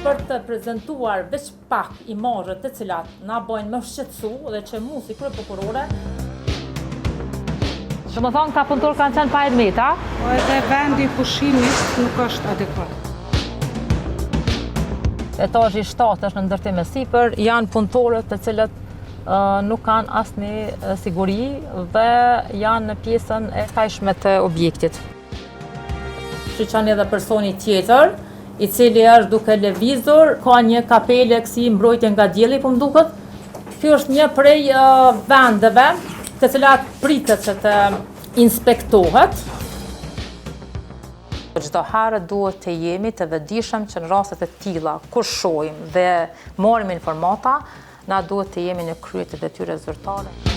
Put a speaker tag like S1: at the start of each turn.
S1: për të prezentuar veç pak imazhet të cilat na bojnë më shqetësu dhe që mu si kryeprokurore.
S2: Që më thonë, ka punëtor kanë qenë pa edmeta?
S3: Po edhe vendi i pushimit nuk është adekuat.
S2: Etazhi 7 është në ndërtim e sipër, janë punëtorët të cilët nuk kanë asnjë siguri dhe janë në pjesën e kajshme të objektit.
S1: Shqyqan edhe personi tjetër, i cili është duke lëvizur, ka një kapele kësi mbrojtje nga dielli, po m'duket. Ky është një prej vendeve të cilat pritet që të inspektohet.
S2: Çdo herë duhet të jemi të vetëdijshëm që në raste të tilla, kur shohim dhe marrim informata, na duhet të jemi në krye të detyrës zyrtare.